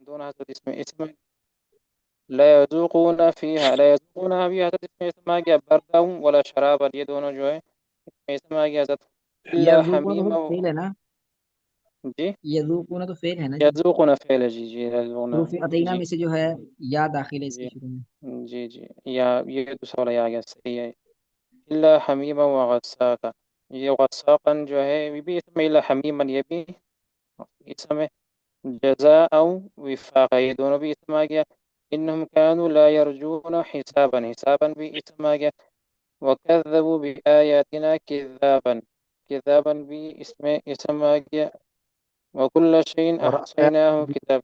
دونوں حضرت اسم لا يذوقون فيها، لا يذوقون بھی حضرت اس میں اسم آ گیا، بردا ولا شرابا، یہ دونوں جو ہے اس میں اسم آ گیا حضرت، الا یذوقون تو حمیم، فعل ہے نا، جی یذوقون تو فعل ہے نا جی، یذوقون فعل ہے، جی جی یذوقون، حروف عطینہ جی میں سے جو ہے یا داخل ہے اس کے جی شروع میں۔ جی جی، یا یہ دوسرا والا آ گیا، صحیح ہے، الا حمیما وغساقا، یہ غساقا جو ہے یہ بھی اسم، الا حمیما یہ بھی اسم ہے، جزاء وفاقا یہ دونوں بھی اسم آ گیا، انہم كانوا لا يرجون حسابا، حسابا بھی اسم آ گیا، وكذبوا بآياتنا كذابا، كذابا بھی اس میں اسم آ گیا، وكل شيء اور احصيناه كتاب،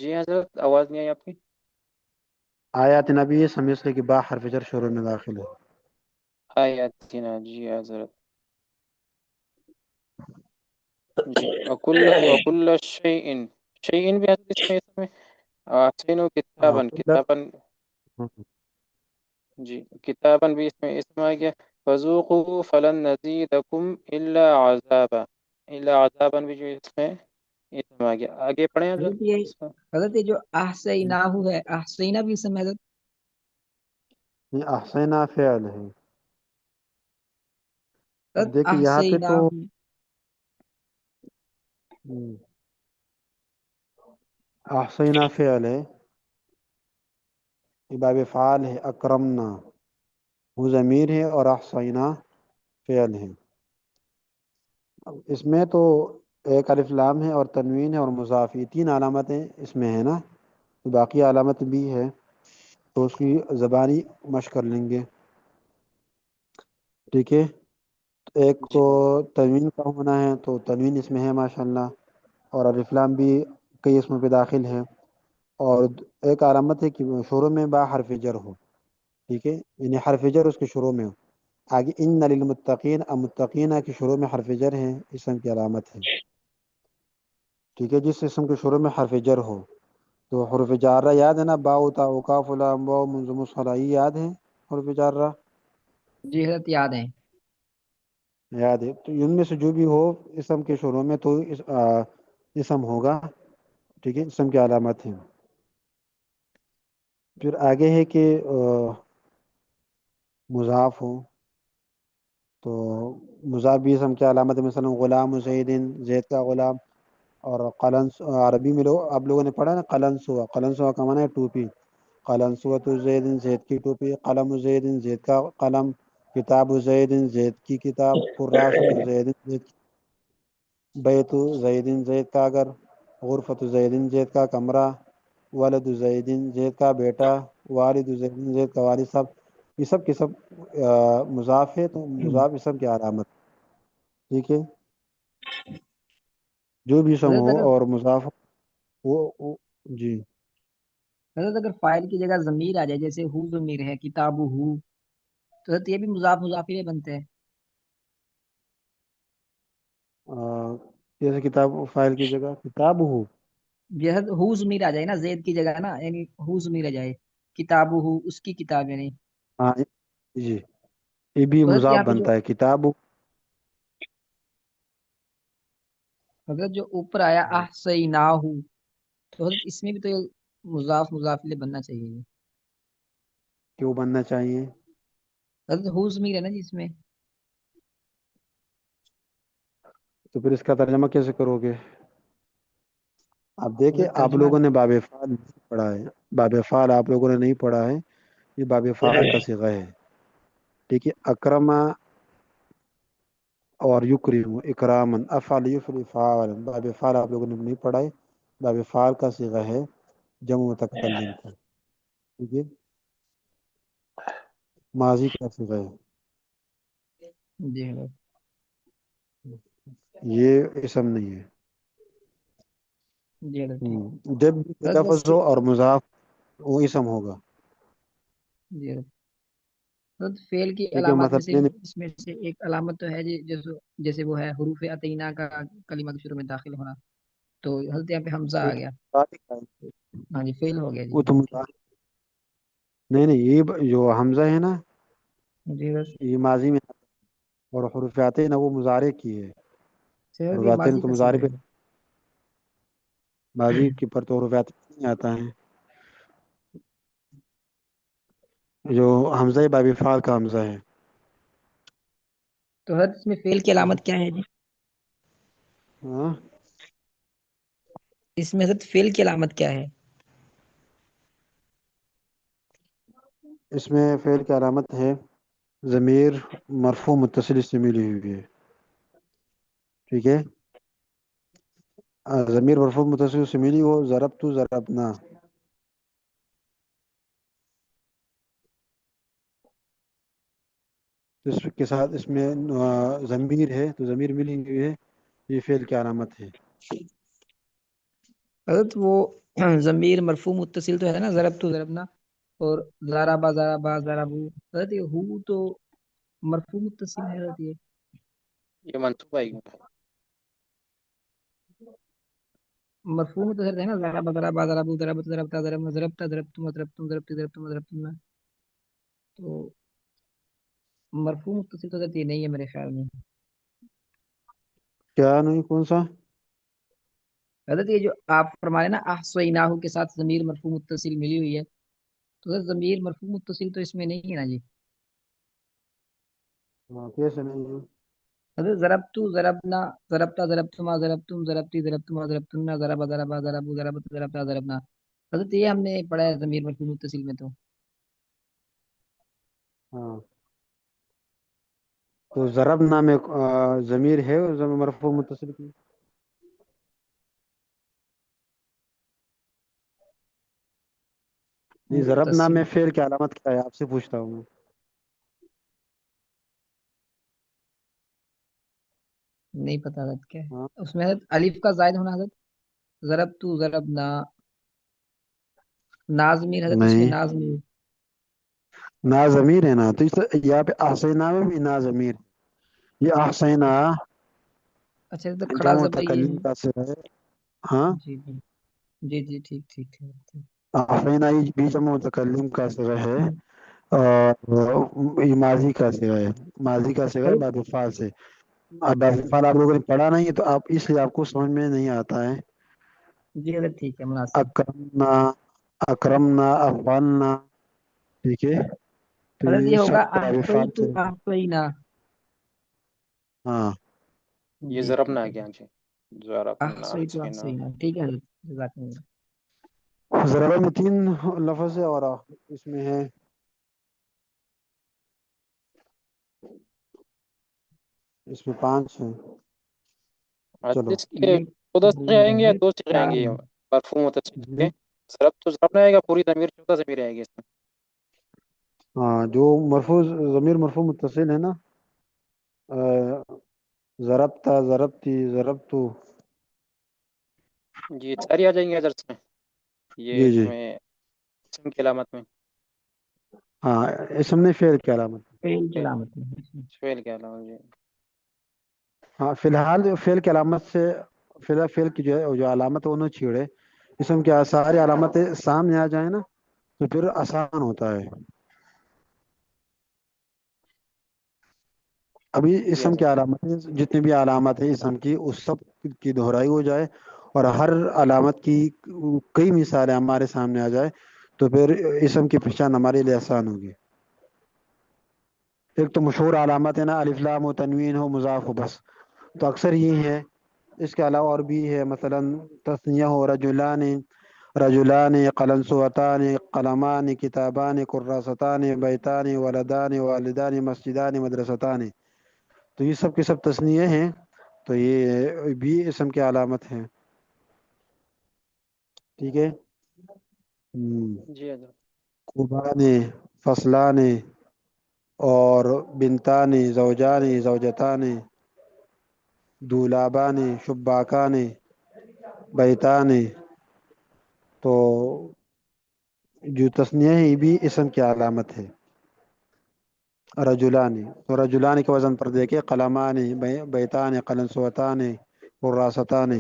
جی حضرت آواز نہیں آئی آپ کی؟ آیات نبی سمجھ کے با حرف جر شروع میں داخل ہے۔ آیاتنا، جی حضرت، جی وكل شيء، شيء بھی حضرت اس میں اسم ہے، احسنوا كتابا، كتابا، جی کتابا بھی اس میں اسم آ گیا، فذوقوا فلن نزيدكم الا عذابا، الا عذابا بھی جو اس میں اسم آ گیا، آگے پڑھیں حضرت حضرت یہ اس میں، حضرت یہ جو احسیناہ ہے، احسینہ بھی اسم ہے حضرت؟ یہ احسینہ فعل ہے۔ اب حضرت دیکھیں یہاں پہ تو احسیناہ، احسینہ فعل ہے، یہ باب فعال ہے، اکرمنا وہ ضمیر ہے اور احسینہ فعل ہے۔ اب اس میں تو ایک الف لام ہے اور تنوین ہے اور مضاف، یہ تین علامتیں اس میں ہیں نا، باقی علامت بھی ہے تو اس کی زبانی مشق کر لیں گے، ٹھیک ہے۔ ایک جی تو تنوین کا ہونا ہے، تو تنوین اس میں ہے ماشاءاللہ، اور الف لام بھی کئی اسموں پہ داخل ہے، اور ایک علامت ہے کہ شروع میں با حرف جر ہو، ٹھیک ہے، یعنی حرف جر اس کے شروع میں ہو، آگے ان للمتقین، متقین کی شروع میں حرف جر ہے، اسم کی علامت ہے، ٹھیک ہے، جس اسم کے شروع میں حرف جر ہو، تو حروف جارہ یاد ہے نا، با تا وقاف لام واو منظم الصلاح، یہ یاد ہے حروف جارہ، جی حضرت یاد ہیں۔ یاد ہے، تو ان میں سے جو بھی ہو اسم کے شروع میں تو اسم ہوگا، ٹھیک ہے، اسم کی علامت ہے۔ پھر آگے ہے کہ مضاف ہو، تو مضاف بھی اسم کی علامت ہے، مثلا غلام زید، زید کا غلام، اور قلنس عربی میں آپ لوگوں نے پڑھا نا، قلنسوا، قلنسوا کا معنی ہے ٹوپی، قلنسوۃ زید، زید کی ٹوپی، قلم زید، زید کا قلم، کتاب زید، زید کی کتاب، فراش زید، زید کی، بیت زید، زید کا گھر، غرفت زید، زید کا کمرہ، ولد زید، زید کا بیٹا، والد زید، زید کا والد، سب یہ سب کے سب مضاف ہے، تو مضاف اسم کی علامت، ٹھیک ہے، جو بھی اسم حضرت ہو اگر اور مضاف ہو، جی حضرت اگر فاعل کی جگہ ضمیر آ جائے، جیسے ہو ضمیر ہے، کتاب ہو، تو حضرت یہ بھی مضاف مضاف الیہ بنتے ہیں؟ جیسے کتاب فائل کی جگہ کتاب ہو، یہ حضرت ہو ضمیر آ جائے نا زید کی جگہ نا، یعنی ہو ضمیر آ جائے، کتاب ہو اس کی کتاب یعنی، ہاں جی، یہ بھی تو حضرت مضاف یہاں پہ جو بنتا ہے کتاب ہو۔ حضرت جو اوپر آیا احصیناہ، تو حضرت اس میں بھی تو یہ مضاف مضاف الیہ بننا چاہیے، کیوں بننا چاہیے؟ حضرت ہو ضمیر ہے نا جی اس میں؟ تو پھر اس کا ترجمہ کیسے کرو گے؟ آپ دیکھیں، حضرت آپ ترجمہ، لوگوں نے باب فعال نہیں پڑھا ہے، باب فعال آپ لوگوں نے نہیں پڑھا ہے، یہ باب فعال کا صیغہ ہے، ٹھیک ہے، اکرما اور یکرم اکرامن، افعل یفعل فعال، باب فعال آپ لوگوں نے نہیں پڑھا ہے، باب فعال کا صیغہ ہے جمع متکلم کا، ٹھیک ہے، ماضی کا صیغہ ہے، جی حضرت، یہ اسم نہیں ہے۔ جی حضرت ٹھیک، جب بھی حضرت بس لفظ ہو اور مضاف وہ اسم ہوگا، جی حضرت، حضرت فعل کی ٹھیک ہے، علامات میں سے مثلا اس میں سے ایک علامت تو ہے جی، جیسے وہ ہے حروف عطینہ کا کلمہ کے شروع میں داخل ہونا، تو حضرت یہاں پہ حمزہ آ گیا، ہاں جی فعل ہو گیا جی وہ تو حضرت ٹھیک، نہیں نہیں، یہ جو حمزہ ہے نا، جی بس یہ ماضی میں، اور حروف آتے ہیں نا وہ مضارع کی ہے، صحت حروف یہ آتے ہیں ماضی تو کا مضارع صیغہ پہ، ہے، ماضی کے پر تو حروف عطف نہیں آتا ہے، جو حمزہ باب فعل کا حمزہ ہے۔ تو حضرت اس میں فعل کی علامت کیا ہے جی؟ ہاں اس میں حضرت فعل کی علامت کیا ہے؟ اس میں فعل کی علامت ہے ضمیر مرفوع متصل سے ملی ہوئی ہے، ٹھیک ہے، ضمیر مرفوع متصل سے ملی ہو، ضربت ضربنا، تو اس کے ساتھ اس میں ضمیر ہے تو ضمیر ملی ہوئی ہے، یہ فعل کی علامت ہے۔ حضرت وہ ضمیر مرفوع متصل تو ہے نا، ضرب تو ضربنا اور ضربا ضربا ضربو، حضرت یہ ہو تو مرفوع متصل ہے حضرت، یہ منصوب آئے گا۔ مرفوع متصل ہے نا، ضربا ضربا ضربو ضربت ضربتا ضربنا ضربتا ضربتم ضربتم ضربتی ضربتم ضربتم، تو مرفوع متصل تو حضرت یہ نہیں ہے میرے خیال میں۔ کیا نہیں، کون سا؟ حضرت یہ جو آپ فرما رہے ہیں نا احصیناہ کے ساتھ ضمیر مرفوع متصل ملی ہوئی ہے، تو حضرت ضمیر مرفوع متصل تو اس میں نہیں ہے نا جی؟ ہاں کیسے نہیں ہے؟ حضرت ضربتو ضربنا ضربتا ضربتما ضربتم ضربتی ضربتما ضربتن ضربا ضربا ضربو ضربت ضربتا ضربنا، حضرت یہ ہم نے پڑھا ہے ضمیر مرفوع متصل میں تو۔ ہاں تو ضرب نام ایک ضمیر ہے اور ضمیر مرفوع متصل کی، یہ ضرب نام متصل میں فعل کی علامت کیا ہے آپ سے پوچھتا ہوں میں؟ نہیں پتا حضرت کیا ہے ہاں اس میں، حضرت الف کا زائد ہونا حضرت، ضربتو ضربنا، نازمیر حضرت اس میں نہیں، نازمیر، نا ضمیر ہے نا، تو یہاں پہ احسینہ میں بھی نا ضمیر، یہ احسینہ اچھا تو کھڑا جمع زبر یہ متکلم ہے، کا صیغہ ہے۔ ہاں جی جی جی جی ٹھیک ٹھیک ٹھیک ٹھیک۔ احسینہ یہ بھی جمع متکلم کا صیغہ ہے، اور یہ ماضی کا صیغہ ہے، ماضی کا صیغہ ہے حضرت باب فعل سے۔ اب باب فعل آپ لوگوں نے پڑھا نہیں ہے تو آپ اس لیے آپ کو سمجھ میں نہیں آتا ہے۔ جی حضرت ٹھیک ہے مناسب۔ اکرمنا، اکرمنا، افغاننا، ٹھیک ہے، تو حضرت یہ یہ ہوگا سب باب فعل احصیتو سے۔ احصینا، ہاں یہ جی ضرب ٹھیک نہ ہے، گیا جی، ضربنا احصیتو حسینا۔ احصینا، ٹھیک ہے حضرت، جزاک اللہ۔ ضربہ میں 3 لفظ ہے اور اس میں ہے، اس میں 5 ہیں۔ چلو اس کے یہ چودہ سے آئیں گے یا یہ دو سے آئیں چار گے یہ ہیں۔ مرفوع متصل جی، کے؟ ضرب تو ضرب آئے گا، پوری ضمیر 14 ضمیر آئے گی اس میں۔ ہاں جو مرفوع ضمیر مرفوع متصل ہے نا، ضربتا ضربتی ضربتو، جی ساری آ جائیں گے ادھر سے، یہ جی اس جی، میں اسم کی علامت میں، ہاں اسم نے فعل کی علامت۔ فعل کی علامت ہے۔ فعل کی علامت جی۔ ہاں فی الحال جو فعل کی علامت سے، فی الحال فعل کی جو علامت ہے وہ نہ چھیڑے، اسم کی ساری علامتیں سامنے آ جائیں نا تو پھر آسان ہوتا ہے۔ ابھی جی اسم کی حضرت۔ علامتیں جتنی بھی علامت ہے اسم کی، اس سب کی دہرائی ہو جائے اور ہر علامت کی کئی مثالیں ہمارے سامنے آ جائے تو پھر اسم کی پہچان ہمارے لیے آسان ہوگی۔ ایک تو مشہور علامت ہے نا الف لام و تنوین ہو مضاف ہو بس، تو اکثر یہ ہے، اس کے علاوہ اور بھی ہے، مثلا تثنیہ ہو رجلان، رجلان قلنسوتان قلمان کتابان کراستان بیتان ولدان والدان مسجدان مدرستان، تو یہ سب کے سب تثنیے ہیں، تو یہ بھی اسم کی علامت ہے، ٹھیک ہے۔ جی حضرت۔ قربان، فصلان، اور بنتان، زوجان، زوجتان، دولابان، شباکان، بیتان، تو جو تثنیہ ہے یہ بھی اسم کی علامت ہے۔ رجلان، تو رجلان کے وزن پر دیکھے قلمان، بیتان قلنسوتان وراستان،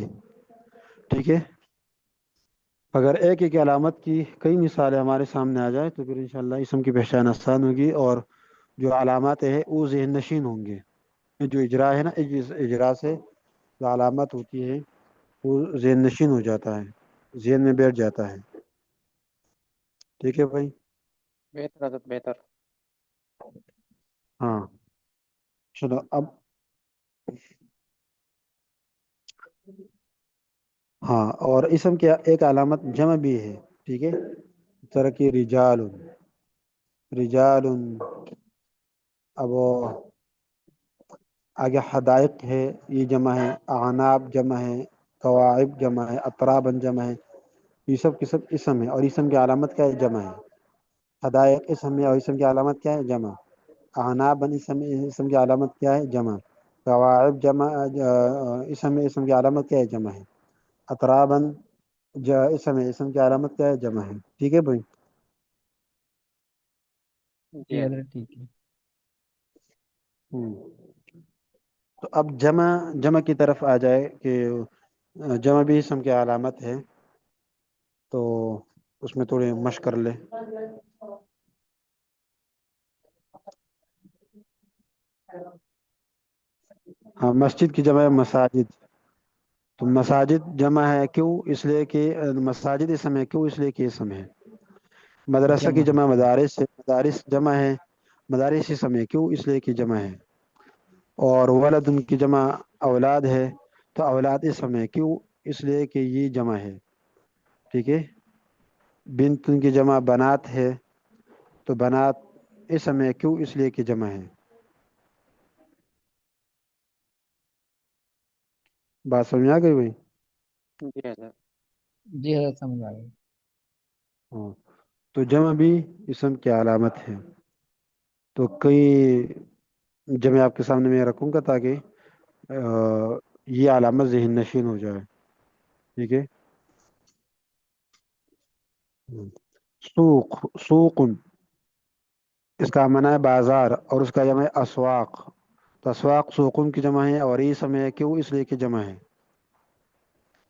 ٹھیک ہے۔ اگر ایک ایک علامت کی کئی مثالیں ہمارے سامنے آ جائے تو پھر انشاءاللہ اسم کی پہچان آسان ہوگی، اور جو علامات ہیں وہ ذہن نشین ہوں گے۔ جو اجرا ہے نا، اجرا سے جو علامت ہوتی ہے وہ ذہن نشین ہو جاتا ہے۔ ذہن میں بیٹھ جاتا ہے. ٹھیک ہے بھائی. بہتر حضرت بہتر. ہاں چلو اب ہاں اور اسم کی ایک علامت جمع بھی ہے. ٹھیک ہے. طرح کی رجال. رجال. اب آگے حدائق ہے یہ جمع ہے. اعناب جمع ہے. قواعب جمع ہے. اطرابن جمع ہے. یہ سب کی سب اسم ہے اور اسم کی علامت کیا ہے؟ جمع ہے. حدائق اسم ہے اور اسم کی علامت کیا ہے؟ جمع. اعناب اسم کی علامت کیا ہے؟ جمع. قواعب جمع اسم کی علامت کیا ہے؟ جمع ہے. اطرابن اسم کی علامت کیا ہے؟ جمع ہے. ٹھیک ہے بھائی. جی جی حضرت. حضرت ٹھیک ہے. ہوں. تو اب جمع کی طرف آ جائے کہ جمع بھی اسم کی علامت ہے تو اس میں تھوڑی مشق کر لے. ہاں مسجد کی جمع ہے مساجد. تو مساجد جمع ہے کیوں؟ اس لیے کہ مساجد اسم ہے. کیوں؟ اس لیے کہ اسم ہے. مدرسہ کی جمع جمع مدارس ہے. مدارس جمع ہے. مدارس اسم ہے. کیوں؟ اس لیے کہ جمع ہے. اور ولد ان کی جمع اولاد ہے تو اولاد اسم ہے. کیوں؟ اس لیے کہ یہ جمع ہے. ٹھیک ہے. بنت ان کی جمع بنات ہے تو بنات اسم ہے. کیوں؟ اس لیے کہ جمع ہے. بات سمجھ میں آ گئی بھائی؟ جی حضرت. جی حضرت سمجھ آ گئی. ہاں تو جمع بھی اسم کی علامت ہے. تو کئی جمع آپ کے سامنے میں رکھوں گا تاکہ یہ علامت ذہن نشین ہو جائے. ٹھیک ہے. سوق. سوق اس کا معنی ہے بازار اور اس کا جمع ہے اسواق. تو اسواق سوقن کی جمع ہے اور یہ سمے ہے. کیوں؟ اس لیے کہ جمع ہے.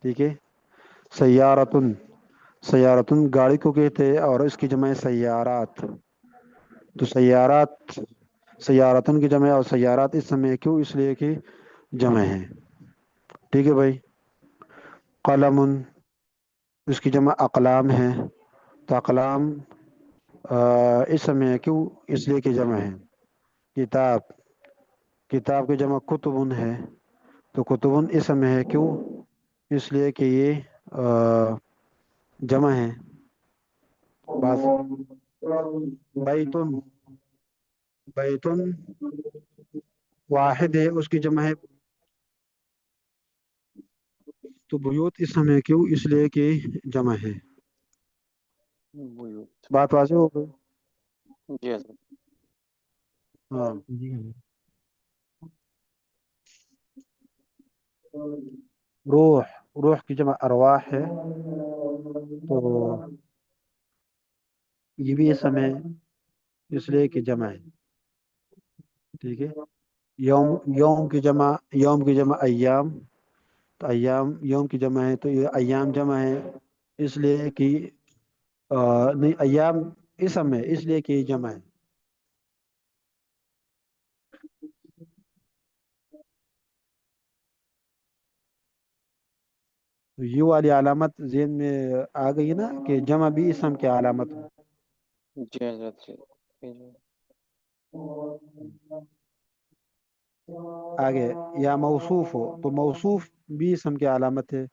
ٹھیک ہے. سیارتن. سیارتن گاڑی کو کہتے ہیں اور اس کی جمع ہے سیارات. تو سیارتن کی جمع ہے اور سیارات اس سمے کیوں؟ اس لیے کہ جمع ہے. ٹھیک ہے بھائی. قلم اس کی جمع اقلام ہے تو اقلام اس سمے کیوں؟ اس لیے کہ جمع ہے. کتاب. کتاب کی جمع کتبن ہے تو کتبن اسم ہے. کیوں؟ اس لیے کہ یہ جمع ہے. بس بیتن. بیتن واحد ہے اس کی جمع ہے تو بیوت اسم ہے. کیوں؟ اس لیے کہ جمع ہے. بیوت. بات واضح ہو گئی؟ جی حضرت. ہاں. جی حضرت. روح. روح کی جمع ارواح ہے تو یہ بھی اسم ہے اس لیے کہ جمع ہے. ٹھیک ہے. یوم کی جمع ایام تو ایام یوم کی جمع ہے تو یہ ایام جمع ہے اس لیے کہ نہیں ایام اسم ہے اس لیے کہ یہ جمع ہے. تو یہ والی علامت ذہن میں آ گئی نا کہ جمع بھی اسم کی علامت ہو. جی حضرت. جی. آگے یا موصوف ہو تو موصوف بھی اسم کی علامت ہے.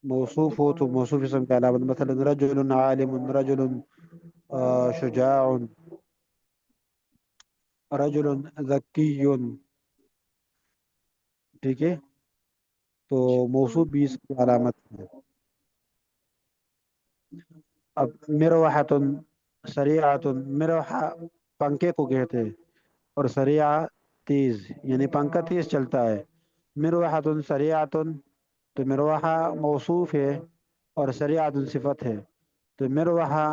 موصوف ہو تو موصوف اسم کی علامت مثلا رجل عالم رجل شجاع رجل ذکی. ٹھیک ہے. تو موصوف بھی اسم کی علامت ہے. اب مروحۃ سریعۃ. مروحہ پنکھے کو کہتے ہیں اور سریعہ تیز یعنی پنکھا تیز چلتا ہے. مروحۃ سریعۃ تو مروحہ موصوف ہے اور سریعۃ صفت ہے تو مروحہ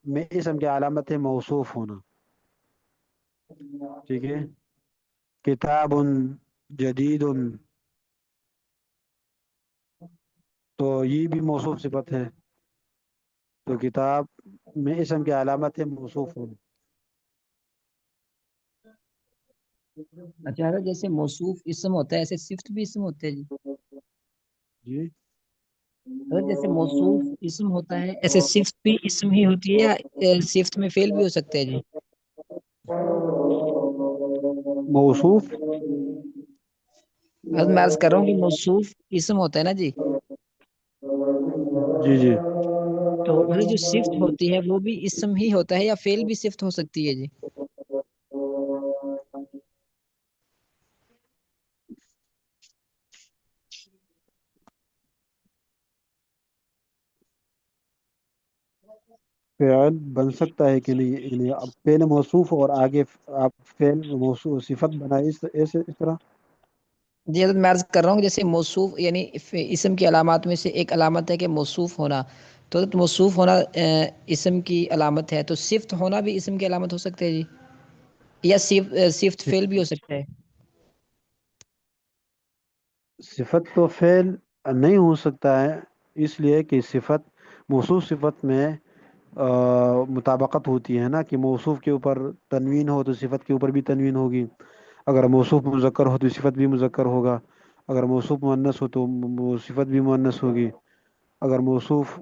میں اسم کی علامت ہے موصوف ہونا. ٹھیک ہے. کتاب جدید تو یہ بھی موصوف صفت ہے تو کتاب میں اسم کی علامت ہے موصوف ہونا. اچھا حضرت جیسے موصوف اسم ہوتا ہے ایسے صفت بھی اسم ہوتے ہیں جی؟ جی اگر جیسے موصوف اسم ہوتا ہے، ایسے صفت بھی اسم ہی ہوتی ہے یا صفت میں فعل بھی ہو سکتا ہے جی؟ موصوف حضرت میں عرض کر رہا ہوں کہ موصوف اسم ہوتا ہے نا جی، جی جی تو حضرت جو صفت ہوتی ہے وہ بھی اسم ہی ہوتا ہے یا فعل بھی صفت ہو سکتی ہے جی؟ فعل بن سکتا ہے کہ نہیں، یعنی اب پہلے موصوف اور آگے آپ فعل موصوف صفت بنائے اس طرح. جی حضرت میں عرض کر رہا ہوں کہ جیسے موصوف یعنی اسم کی علامات میں سے ایک علامت ہے کہ موصوف ہونا، تو حضرت موصوف ہونا اسم کی علامت ہے، تو صفت ہونا بھی اسم کی علامت ہو سکتا ہے جی، یا صفت فعل بھی ہو سکتا ہے؟ صفت تو فعل نہیں ہو سکتا ہے، اس لیے کہ صفت موصوف صفت میں مطابقت ہوتی ہے نا، کہ موصوف کے اوپر تنوین ہو تو صفت کے اوپر بھی تنوین ہوگی، اگر موصوف مذکر ہو تو صفت بھی مذکر ہوگا، اگر موصوف مؤنث ہو تو صفت بھی مؤنث ہوگی، اگر موصوف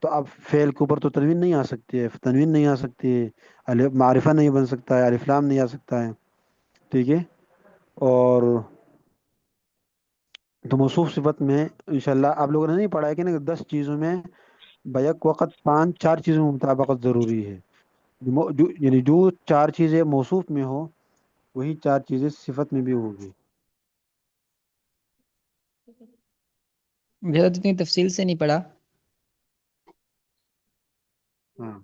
تو اب فعل کے اوپر تو تنوین نہیں آ سکتی ہے، تنوین نہیں آ سکتی ہے، معرفہ نہیں بن سکتا ہے، الف لام نہیں آ سکتا ہے. ٹھیک ہے. اور تو موصوف صفت میں انشاءاللہ آپ لوگوں نے نہیں پڑھا ہے کہ نا 10 چیزوں میں بیک وقت 4 چیزوں میں مطابقت ضروری ہے. یعنی جو 4 چیزیں موصوف میں ہو وہی 4 چیزیں صفت میں بھی ہوگی. میرا تو اتنی تفصیل سے نہیں پڑھا. ہاں،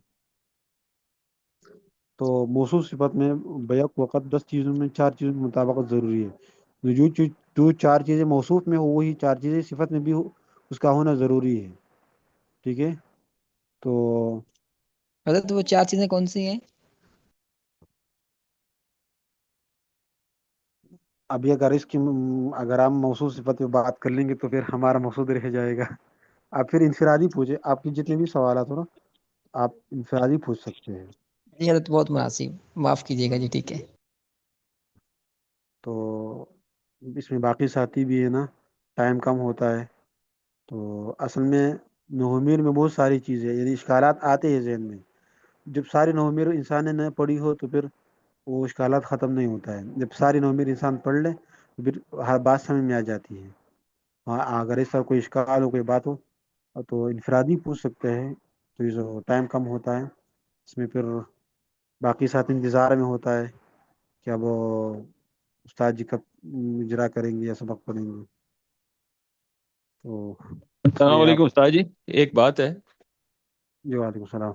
تو موصوف صفت میں بیک وقت 10 چیزوں میں 4 چیزوں میں مطابقت ضروری ہے. جو 4 چیزیں موصوف میں ہو وہی 4 چیزیں صفت میں بھی اس کا ہونا ضروری ہے. ٹھیک ہے. تو حضرت وہ 4 چیزیں کون سی ہیں؟ ابھی اگر ہم موصوف صفت پہ بات کر لیں گے تو پھر ہمارا مقصود رہ جائے گا. آپ پھر انفرادی پوچھے، آپ کے جتنے بھی سوالات ہو نا آپ انفرادی پوچھ سکتے ہیں. جی حضرت بہت مناسب، معاف کیجیے گا جی. ٹھیک ہے. تو اس میں باقی ساتھی بھی ہے نا، ٹائم کم ہوتا ہے. تو اصل میں نومیر میں بہت ساری چیزیں یعنی اشکالات آتے ہیں ذہن میں. جب ساری نومیر انسان نے نہ پڑھی ہو تو پھر وہ اشکالات ختم نہیں ہوتا ہے. جب ساری نومیر انسان پڑھ لے تو پھر ہر بات سمجھ میں آ جاتی ہے. اگر ایسا کوئی اشکال ہو، کوئی بات ہو تو انفرادی پوچھ سکتے ہیں. تو یہ جو ٹائم کم ہوتا ہے اس میں پھر باقی ساتھ انتظار میں ہوتا ہے کہ اب استاد جی کب اجرا کریں گے یا سبق پڑھیں گے. تو اس السلام لیے آپ. علیکم استاد جی. ایک بات ہے، جی وعلیکم السلام.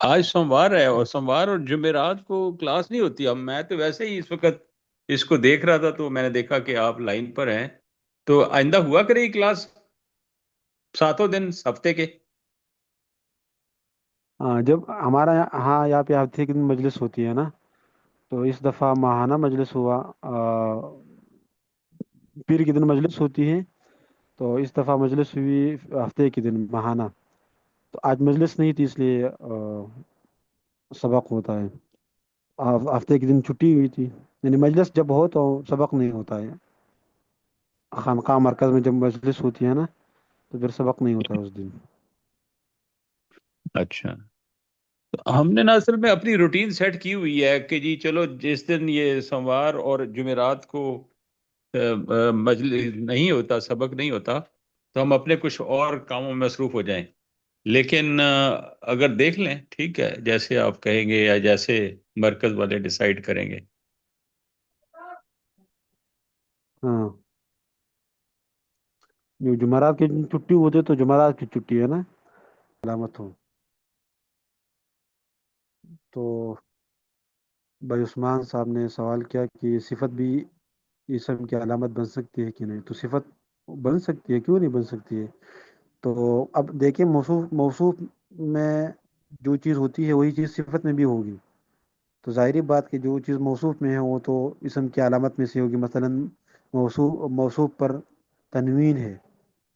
آج سوموار ہے اور سوموار اور جمعرات کو کلاس نہیں ہوتی. اب میں تو ویسے ہی اس وقت اس کو دیکھ رہا تھا تو میں نے دیکھا کہ آپ لائن پر ہیں، تو آئندہ ہوا کرے گی کلاس ساتوں دن ہفتے کے؟ ہاں، جب ہمارا ہاں یہاں پہ ہفتے کی دن مجلس ہوتی ہے نا، تو اس دفعہ ماہانہ مجلس ہوا. پیر کی دن مجلس ہوتی ہے تو اس دفعہ مجلس ہوئی ہفتے کے دن ماہانہ. تو آج مجلس نہیں تھی اس لیے سبق ہوتا ہے. ہفتے کے دن چھٹی ہوئی تھی. یعنی مجلس جب ہو تو سبق نہیں ہوتا ہے. خانقاہ مرکز میں جب مجلس ہوتی ہے نا تو پھر سبق نہیں ہوتا اس دن. اچھا، تو ہم نے نا اصل میں اپنی روٹین سیٹ کی ہوئی ہے کہ جی چلو جس دن یہ سوموار اور جمعرات کو مجلس نہیں ہوتا، سبق نہیں ہوتا، تو ہم اپنے کچھ اور کاموں میں مصروف ہو جائیں. لیکن اگر دیکھ لیں ٹھیک ہے، جیسے آپ کہیں گے یا جیسے مرکز والے ڈیسائیڈ کریں گے. ہاں، جو جمعرات کی دن چھٹی ہوتی ہے تو جمعرات کی چھٹی ہے نا علامت ہو. تو بھائی عثمان صاحب نے سوال کیا کہ صفت بھی اسم کی علامت بن سکتی ہے کہ نہیں. تو صفت بن سکتی ہے، کیوں نہیں بن سکتی ہے. تو اب دیکھیں موصوف میں جو چیز ہوتی ہے وہی چیز صفت میں بھی ہوگی. تو ظاہری بات کہ جو چیز موصوف میں ہے وہ تو اسم کی علامت میں سے ہوگی. مثلا موصوف پر تنوین ہے.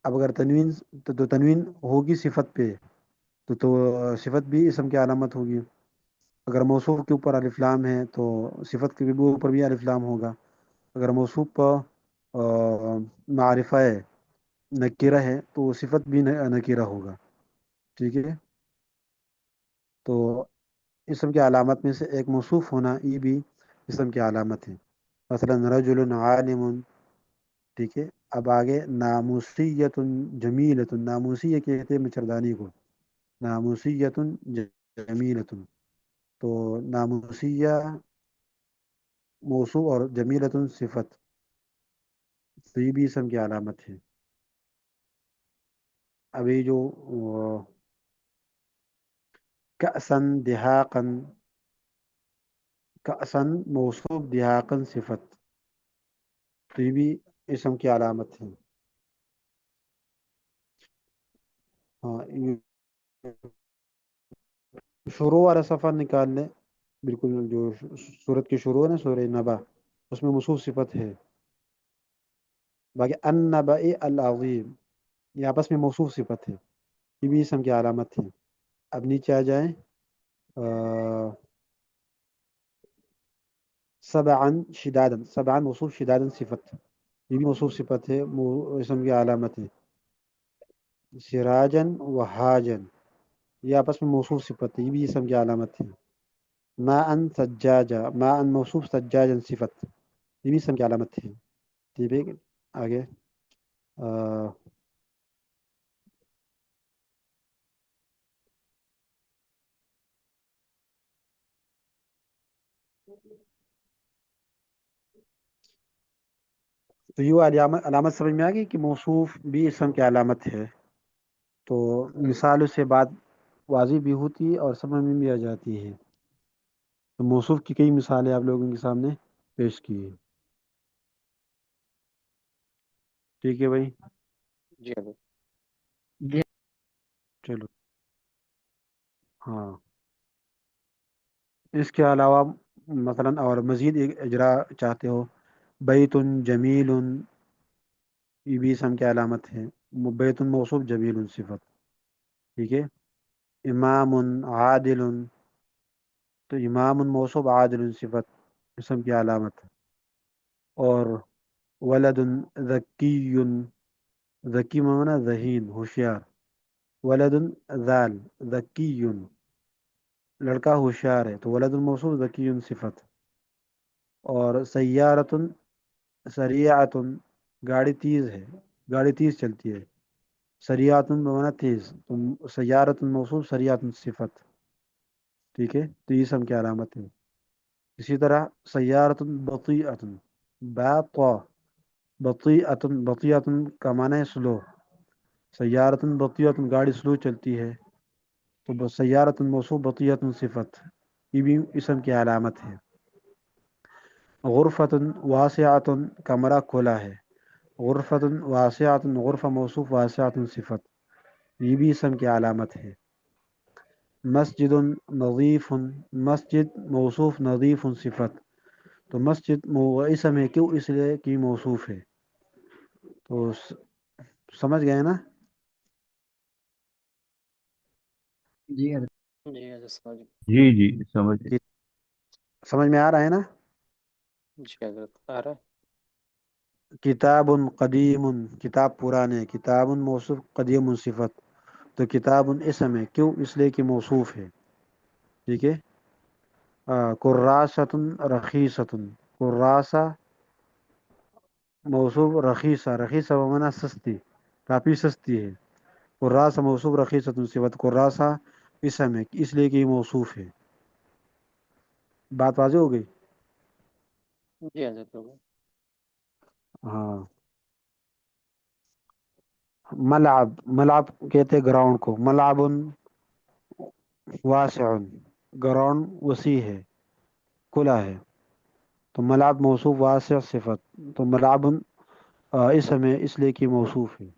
اب اگر تنوین ہوگی صفت پہ تو صفت بھی اسم کی علامت ہوگی. اگر موصوف کے اوپر الف لام ہے تو صفت کے اوپر بھی الف لام ہوگا. اگر موصوف پر معرفہ ہے نکیرہ ہے تو صفت بھی نکیرہ ہوگا. ٹھیک ہے. تو اسم کی علامت میں سے ایک موصوف ہونا یہ بھی اسم کی علامت ہے. مثلا رجل عالم. ٹھیک ہے. اب آگے ناموسیت جمیلۃ. ناموسی کہتے ہیں مچردانی کو. ناموسیت جمیلۃ. تو ناموسیہ موصوف اور جمیلۃ صفت، تو یہ بھی اسم کی علامت ہے. ابھی جو کأسن دہاقن، کأسن موصوف دہاقن صفت، تو یہ بھی اسم کی علامت ہے. ہاں شروع والا صفحہ نکال لیں. بالکل جو سورت کی شروع ہے نا، سورہ نبا، اس میں موصوف صفت ہے. باقی النبأ العظیم یہ آپس میں موصوف صفت ہے، یہ بھی اسم کی علامت ہے. اب نیچے آ جائیں. سبعا شدادا. سبعا موصوف شدادا صفت، یہ بھی موصوف صفت ہے، اسم کی علامت ہے. سراجا وہاجا یہ آپس میں موصوف صفت ہے، یہ بھی اسم کی علامت ہے. ماء سجاجا. ماء موصوف سجاجا صفت، یہ بھی اسم کی علامت ہے. ٹھیک ہے. آگے تو یہ علامت سمجھ میں آ گئی کہ موصوف بھی اسم کی علامت ہے. تو مثالوں سے بات واضح بھی ہوتی ہے اور سمجھ میں بھی آ جاتی ہے. تو موصوف کی کئی مثالیں آپ لوگوں کے سامنے پیش کی ہیں. ٹھیک ہے بھائی. جی حضرت. جی چلو. ہاں اس کے علاوہ مثلا اور مزید ایک اجرا چاہتے ہو، بیت جمیل، یہ بھی اسم کی علامت ہے. بیت موصوف جمیل صفت. ٹھیک ہے. امام عادل، تو امام موصوف عادل صفت، اسم کی علامت. اور ولد ذکی، ذکی مانا ذہین ہوشیار. ولد ذال ذکی، لڑکا ہوشیار ہے، تو ولد الموصوف ذکی صفت. اور سیارۃ سریعۃ، گاڑی تیز ہے، گاڑی تیز چلتی ہے. سریعۃ بمانا تیز، تو سیارۃ الموصوف سریعۃ صفت. ٹھیک ہے. تو یہ اسم کی علامت ہے. اسی طرح سیارۃ بطیئۃ، باطا بطیئۃ، بطیئۃ کا معنی ہے سلو. سیارۃ بطیئۃ گاڑی سلو چلتی ہے، تو سیارۃ موصوف بطیئۃ صفت، یہ بھی اسم کی علامت ہے. غرفۃ واسعۃ، کمرہ کھلا ہے. غرفۃ واسعۃ، غرفہ موصوف واسعۃ صفت، یہ بھی اسم کی علامت ہے. مسجد نظیف، مسجد موصوف نظیف صفت، تو مسجد اسم ہے کیوں؟ اس لیے کہ موصوف ہے. تو سمجھ گئے نا؟ جی حضرت. جی حضرت سمجھ گئے. جی جی سمجھ گئے. سمجھ میں آ رہا ہے نا؟ جی حضرت آ رہا ہے. کتاب قدیم، کتاب پرانے. کتاب موصوف قدیم صفت، تو کتاب اسم ہے کیوں؟ اس لیے کہ موصوف ہے. ٹھیک ہے. کراست رخیصۃ، کراسہ موصوف رخیصہ، رخیصہ بمانا سستی، کافی سستی ہے. کراسہ موصوف رخیصۃ صفت، کراسہ اسم ہے اس لیے کہ یہ موصوف ہے. بات واضح ہو گئی؟ جی حضرت ہو گئے. ہاں. ملعب، ملعب کہتے گراؤنڈ کو. ملعب واسع، گراؤنڈ وسیع ہے، کھلا ہے. تو ملعب موصوف واسع صفت، تو ملعب اسم ہے اس لیے کہ موصوف ہے.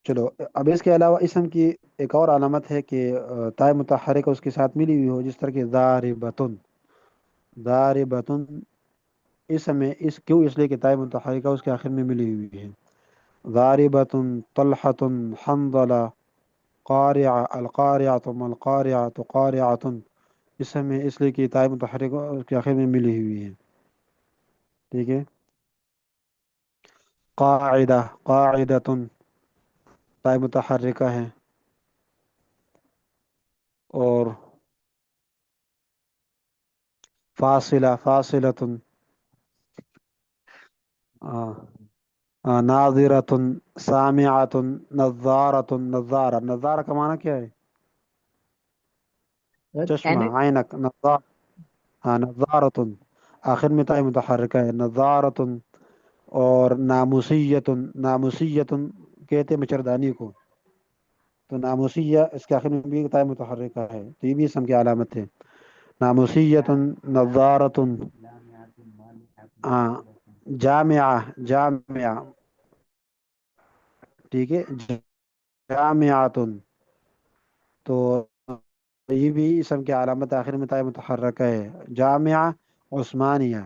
چلو. اب اس کے علاوہ اسم کی ایک اور علامت ہے کہ تائے متحرکہ اس کے ساتھ ملی ہوئی ہو، جس طرح کہ ضاربۃ. ضاربۃ اسم ہے کیوں؟ اس لیے کہ تائے متحرکہ اس کے آخر میں ملی ہوئی ہے. ضاربۃ طلحۃ حنظلہ قارعہ. القارعۃ ما القارعۃ قارعۃ اسم میں اس لیے کہ تائے متحرک اس کے آخر میں ملی ہوئی ہے. ٹھیک ہے. قاعدہ، قاعدۃ تائے متحرکہ ہے. اور فاصلہ، فاصلۃ، ناظرۃ، سامعۃ، نظارۃ. نظارہ، نظارہ کا معنی کیا ہے؟ چشمہ، اینک. عینک، نظار. ہاں، نظارۃ آخر میں تائے متحرکہ ہے. نظارۃ. اور ناموسیۃ، ناموسیۃ کہتے ہیں مچردانی کو، تو ناموسیہ اس کے آخر میں بھی تائے متحرکہ ہے، تو یہ بھی اسم کی علامت ہے. ناموسیۃ، نظارۃ. ہاں، جامعہ، جامعہ. ٹھیک ہے. جامعۃ. تو یہ بھی اسم کی علامت آخر میں تائے متحرکہ ہے. جامعہ عثمانیہ،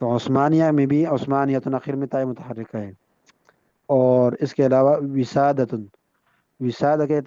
تو عثمانیہ میں بھی عثمانیہ آخر میں تائے متحرکہ ہے. اور اس کے علاوہ وسادۃ، وسادہ کہتے